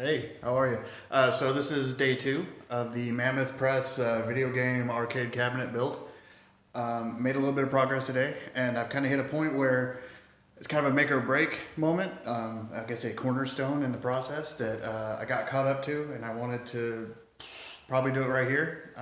Hey, how are you? So this is day 2 of the Mammoth Press video game arcade cabinet build. Made a little bit of progress today, and I've kind of hit a point where it's kind of a make or break moment. I guess a cornerstone in the process that I got caught up to, and I wanted to probably do it right here.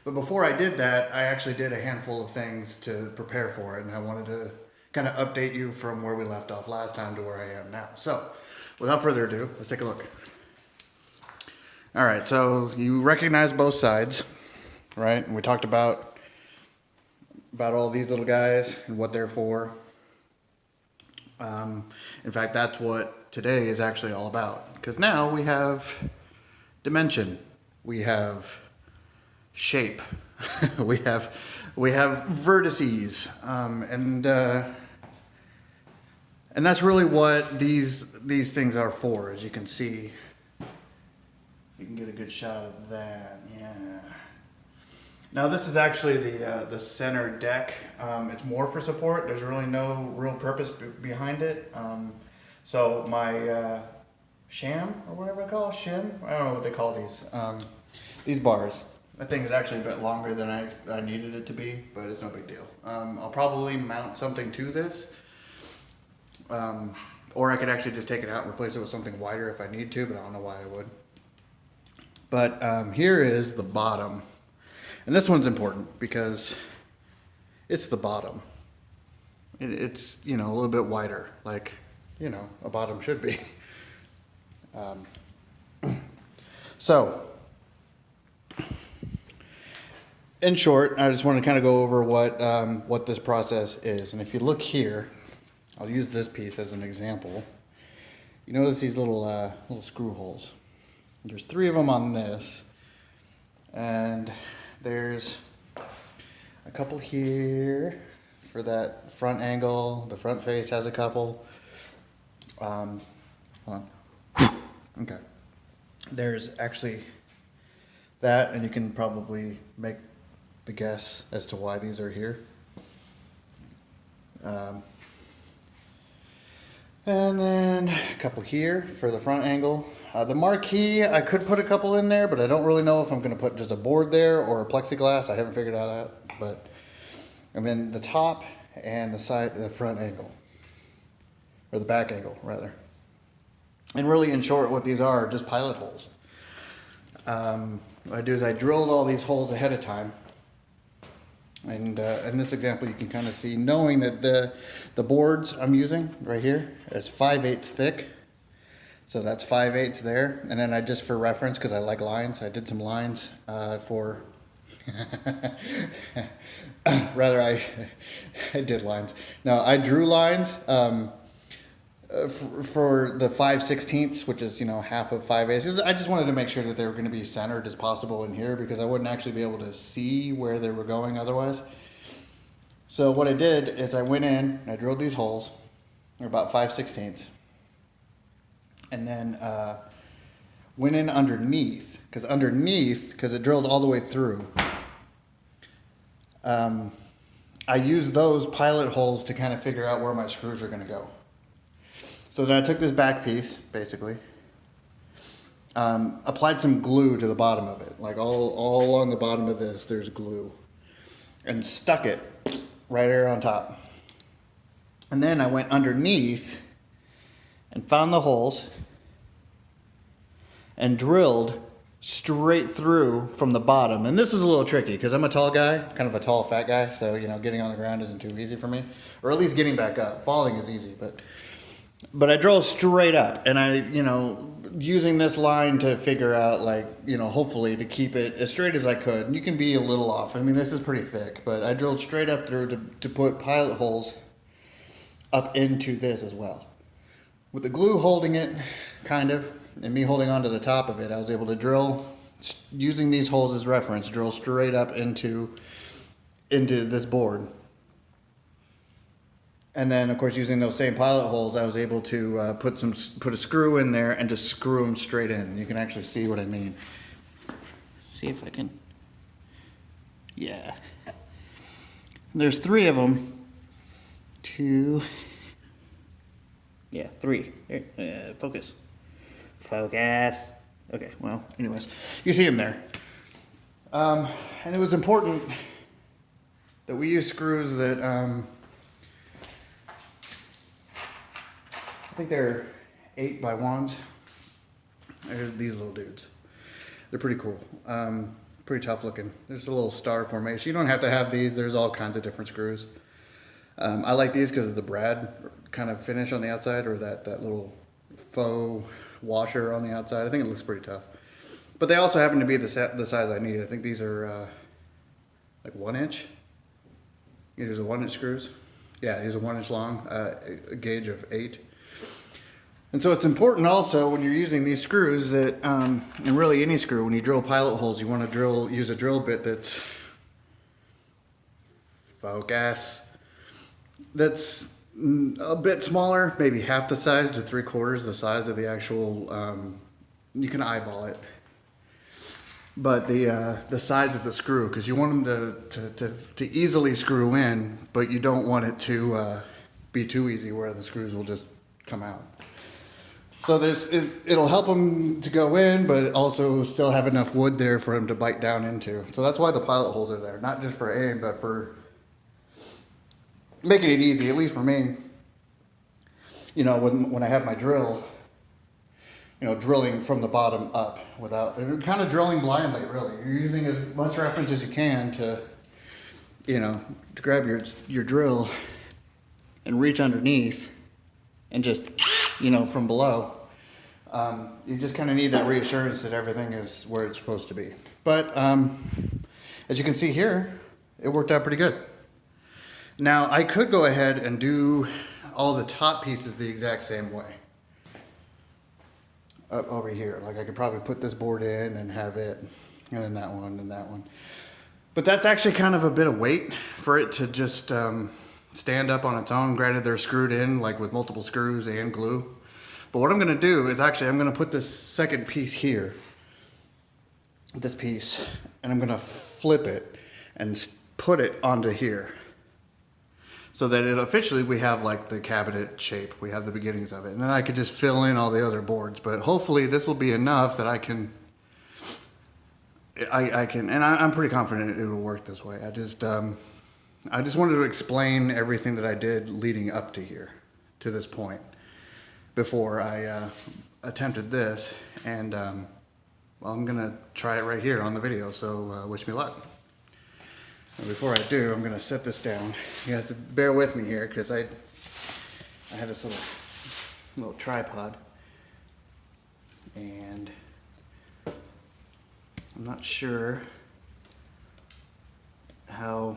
But before I did that, I actually did a handful of things to prepare for it, and I wanted to kind of update you from where we left off last time to where I am now. So, without further ado, let's take a look. All right, so you recognize both sides, right? And we talked about all these little guys and what they're for. In fact, that's what today is actually all about. Because now we have dimension, we have shape, we have vertices, and that's really what these things are for. As you can see, you can get a good shot of that. Yeah. Now this is actually the center deck. It's more for support. There's really no real purpose behind it. So my sham, or whatever I call it, shim. I don't know what they call these bars. That thing is actually a bit longer than I needed it to be, but it's no big deal. I'll probably mount something to this. Or I could actually just take it out and replace it with something wider if I need to, but I don't know why I would. But here is the bottom. And this one's important because it's the bottom. It's, a little bit wider, like, a bottom should be. So, in short, I just want to kind of go over what this process is. And if you look here, I'll use this piece as an example. You notice these little screw holes. There's 3 of them on this, and there's a couple here for that front angle. The front face has a couple. Hold on. Okay. There's actually that, and you can probably make the guess as to why these are here. And then a couple here for the front angle. The marquee, I could put a couple in there, but I don't really know if I'm going to put just a board there or a plexiglass. I haven't figured that out. And then the top and the side, the front angle, or the back angle rather. And really, in short, what these are just pilot holes. What I do is I drilled all these holes ahead of time. And in this example, you can kind of see, knowing that the boards I'm using right here is 5/8 thick. So that's 5/8 there. And then I just, for reference, because I like lines, I did some lines for, rather I did lines. No, I drew lines for the 5/16, which is, half of 5/8. I just wanted to make sure that they were going to be as centered as possible in here, because I wouldn't actually be able to see where they were going otherwise. So what I did is I went in, I drilled these holes. They're about 5/16. And then went in underneath, because it drilled all the way through. I used those pilot holes to kind of figure out where my screws are going to go. So then I took this back piece, basically, applied some glue to the bottom of it, like all along the bottom of this, there's glue, and stuck it right there on top. And then I went underneath and found the holes and drilled straight through from the bottom. And this was a little tricky because I'm a tall guy, kind of a tall, fat guy, so getting on the ground isn't too easy for me, or at least getting back up. Falling is easy, but I drilled straight up, and I, using this line to figure out, hopefully to keep it as straight as I could. And you can be a little off. I mean, this is pretty thick, but I drilled straight up through to put pilot holes up into this as well. With the glue holding it, kind of, and me holding onto the top of it, I was able to drill, using these holes as reference, drill straight up into this board. And then, of course, using those same pilot holes, I was able to put a screw in there and just screw them straight in. You can actually see what I mean. See if I can. Yeah. There's 3 of them. 2. Yeah, 3. Here, focus. Focus. Okay, well, anyways, you see them there. And it was important that we use screws that, I think they're 8x1s. There's these little dudes. They're pretty cool. Pretty tough looking. There's a little star formation. You don't have to have these. There's all kinds of different screws. I like these because of the brad kind of finish on the outside, or that little faux washer on the outside. I think it looks pretty tough. But they also happen to be the size I need. I think these are like 1 inch. These are 1 inch screws. Yeah, these are 1 inch long, a gauge of 8. And so it's important also when you're using these screws that, and really any screw, when you drill pilot holes, you want to use a drill bit that's, focus, that's a bit smaller, maybe half the size to 3/4 the size of the actual, you can eyeball it. But the size of the screw, because you want them to easily screw in, but you don't want it to be too easy where the screws will just come out. So it'll help them to go in, but also still have enough wood there for them to bite down into. So that's why the pilot holes are there, not just for aim, but for making it easy, at least for me. You know, when I have my drill, you know, drilling from the bottom up without, kind of drilling blindly, really. You're using as much reference as you can to, you know, to grab your drill and reach underneath and just, you know, from below. You just kind of need that reassurance that everything is where it's supposed to be. But as you can see here, it worked out pretty good. Now, I could go ahead and do all the top pieces the exact same way. Up over here, like I could probably put this board in and have it, and then that one and that one. But that's actually kind of a bit of weight for it to just stand up on its own. Granted, they're screwed in like with multiple screws and glue. But what I'm gonna do is actually I'm gonna put this second piece here, this piece, and I'm gonna flip it and put it onto here. So that it officially, we have like the cabinet shape, we have the beginnings of it. And then I could just fill in all the other boards, but hopefully this will be enough that I can, and I'm pretty confident it will work this way. I just wanted to explain everything that I did leading up to here, to this point, before I attempted this. And well, I'm gonna try it right here on the video, so wish me luck. And before I do, I'm gonna set this down. You have to bear with me here because I have this little tripod, and I'm not sure how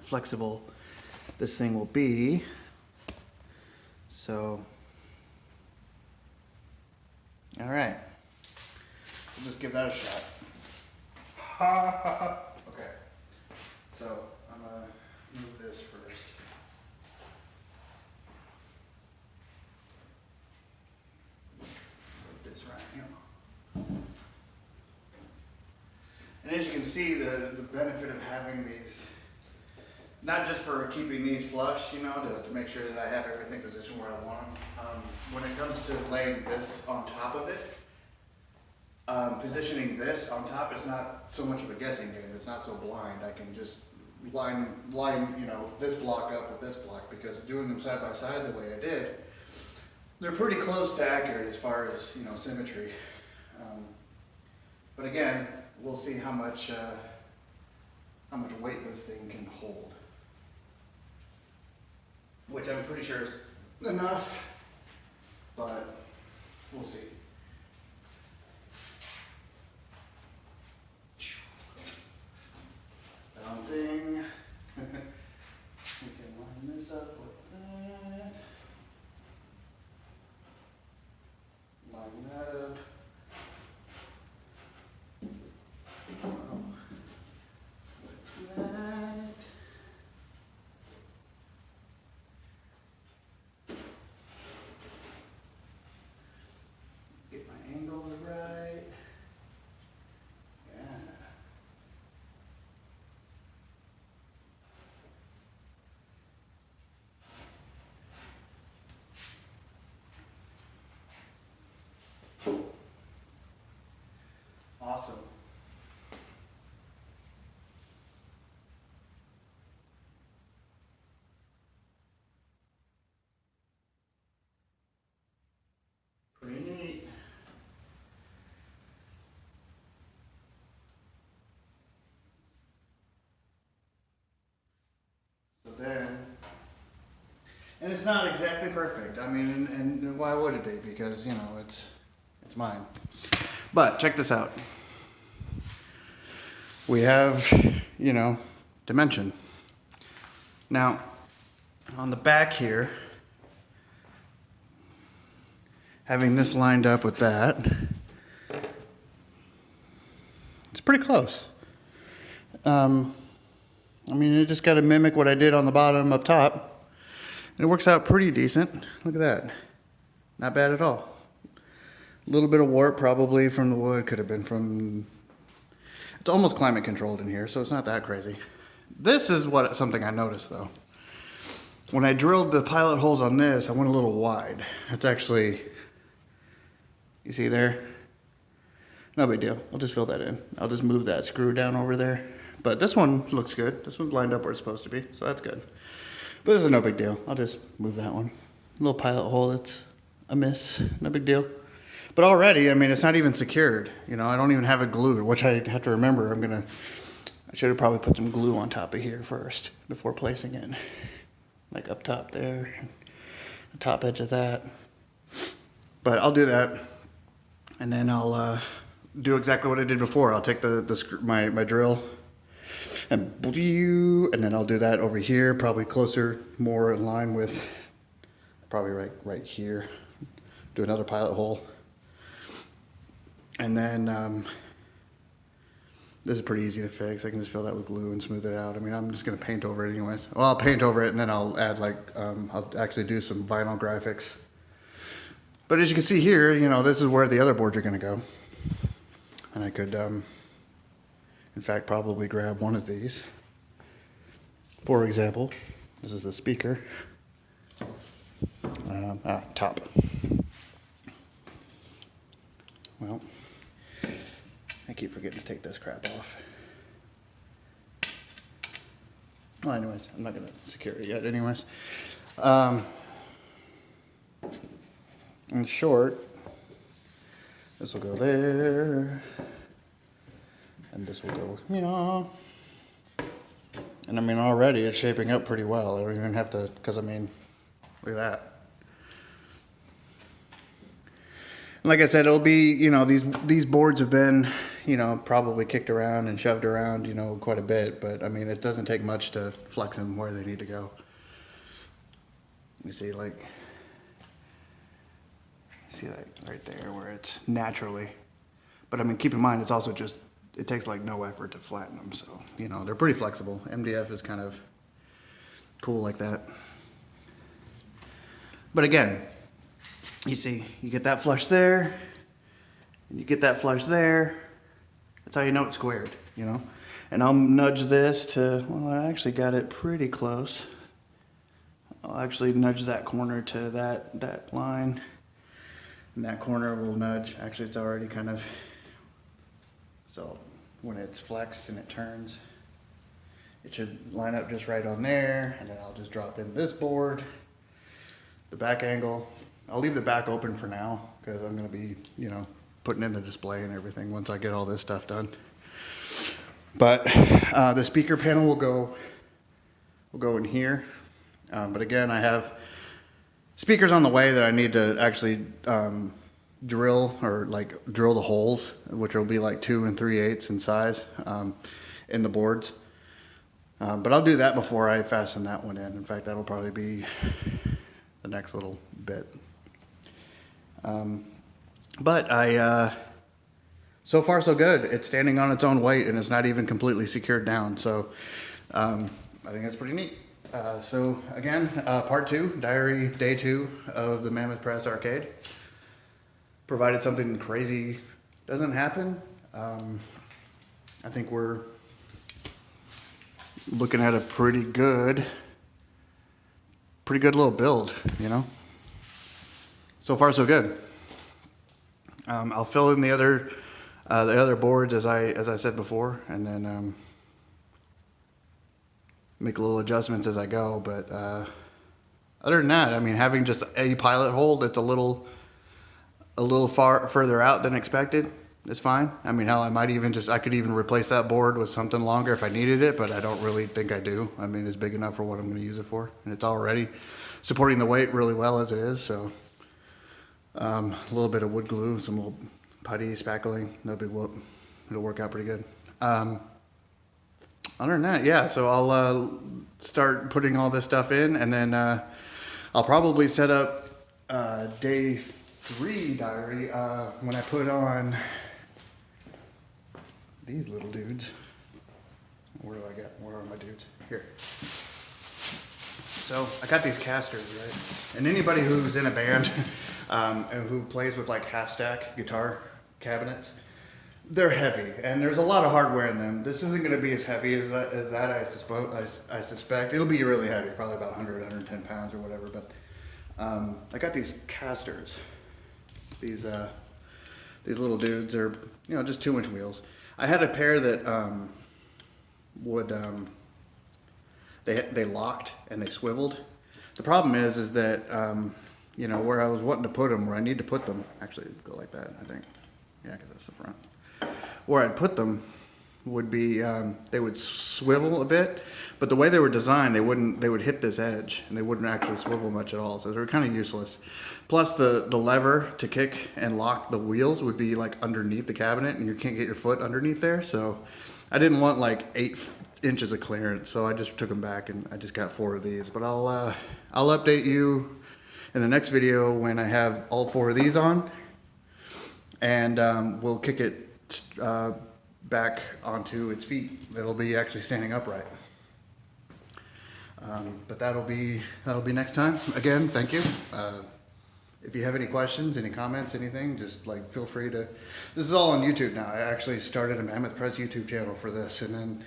flexible this thing will be. So, all right, we'll just give that a shot. Okay. So I'm gonna move this first. Put this right here. And as you can see, the benefit of having these, not just for keeping these flush, you know, to make sure that I have everything positioned where I want them. When it comes to laying this on top of it, positioning this on top is not so much of a guessing game. It's not so blind. I can just line, you know, this block up with this block, because doing them side by side the way I did, they're pretty close to accurate as far as, you know, symmetry. But again, we'll see how much weight this thing can hold, which I'm pretty sure is enough, but we'll see. Bouncing. We can line this up with that. Line that up. With that. Awesome. Pretty neat. So then, and it's not exactly perfect. I mean, and why would it be? Because, you know, it's mine. But check this out. We have, you know, dimension. Now, on the back here, having this lined up with that, it's pretty close. I mean, you just got to mimic what I did on the bottom up top, and it works out pretty decent. Look at that. Not bad at all. A little bit of warp probably from the wood, could have been from... It's almost climate controlled in here, so it's not that crazy. This is something I noticed though. When I drilled the pilot holes on this, I went a little wide. It's actually, you see there? No big deal. I'll just fill that in. I'll just move that screw down over there. But this one looks good. This one's lined up where it's supposed to be, so that's good. But this is no big deal. I'll just move that one. Little pilot hole that's a miss, no big deal. But already, I mean, it's not even secured. You know, I don't even have it glued, which I have to remember. I should have probably put some glue on top of here first before placing it. Like up top there, the top edge of that. But I'll do that, and then I'll do exactly what I did before. I'll take my drill and then I'll do that over here, probably closer, more in line with, probably right here. Do another pilot hole. And then this is pretty easy to fix. I can just fill that with glue and smooth it out. I mean, I'm just gonna paint over it anyways. Well, I'll paint over it and then I'll add I'll actually do some vinyl graphics. But as you can see here, you know, this is where the other boards are gonna go. And I could, in fact, probably grab one of these. For example, this is the speaker. Top. Well, I keep forgetting to take this crap off. Well, anyways, I'm not gonna secure it yet anyways. In short, this will go there, and this will go here. And I mean, already it's shaping up pretty well. I don't even have to, because I mean, look at that. Like I said, it'll be, you know, these boards have been, you know, probably kicked around and shoved around, you know, quite a bit. But I mean, it doesn't take much to flex them where they need to go. You see, like right there where it's naturally. But I mean, keep in mind, it's also just, it takes like no effort to flatten them. So, you know, they're pretty flexible. MDF is kind of cool like that. But again, you see, you get that flush there, and you get that flush there. That's how you know it's squared, you know? And I'll nudge this to, well, I actually got it pretty close. I'll actually nudge that corner to that line. And that corner will nudge, actually it's already kind of, so when it's flexed and it turns, it should line up just right on there. And then I'll just drop in this board, the back angle. I'll leave the back open for now because I'm going to be, you know, putting in the display and everything once I get all this stuff done. But the speaker panel will go in here. But again, I have speakers on the way that I need to actually drill the holes, which will be like 2 3/8 in size in the boards. But I'll do that before I fasten that one in. In fact, that'll probably be the next little bit. But so far so good. It's standing on its own weight and it's not even completely secured down. So I think that's pretty neat. So again, part 2, diary day 2 of the Mammoth Press Arcade. Provided something crazy doesn't happen, I think we're looking at a pretty good little build, you know? So far so good. I'll fill in the other boards as I said before, and then make little adjustments as I go. But other than that, I mean, having just a pilot hole that's a little further out than expected is fine. I mean, hell, I could even replace that board with something longer if I needed it, but I don't really think I do. I mean, it's big enough for what I'm going to use it for, and it's already supporting the weight really well as it is. So a little bit of wood glue, some little putty, spackling, no big whoop. It'll work out pretty good. Other than that, yeah, so I'll start putting all this stuff in, and then I'll probably set up day 3 diary when I put on these little dudes. Where are my dudes? Here. So I got these casters, right? And anybody who's in a band and who plays with like half stack guitar cabinets, they're heavy, and there's a lot of hardware in them. This isn't going to be as heavy as that, I suspect. It'll be really heavy, probably about 100, 110 pounds or whatever. But I got these casters. These little dudes are, just 2-inch wheels. I had a pair that they locked and they swiveled. The problem is that where I was wanting to put them, where I need to put them, actually go like that, I think. Yeah, because that's the front. Where I'd put them would be, they would swivel a bit, but the way they were designed, they would hit this edge, and they wouldn't actually swivel much at all, so they were kind of useless. Plus, the lever to kick and lock the wheels would be like underneath the cabinet, and you can't get your foot underneath there, so I didn't want like 8 inches of clearance, so I just took them back, and I just got 4 of these. But I'll update you in the next video when I have all 4 of these on, and we'll kick it back onto its feet. It'll be actually standing upright. But that'll be next time. Again, thank you. If you have any questions, any comments, anything, just like feel free to. This is all on YouTube now. I actually started a Mammoth Press YouTube channel for this, and then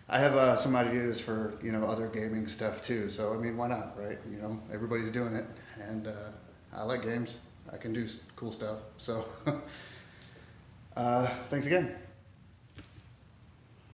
I have some ideas for other gaming stuff too. So I mean, why not, right? Everybody's doing it, and I like games. I can do cool stuff. So thanks again.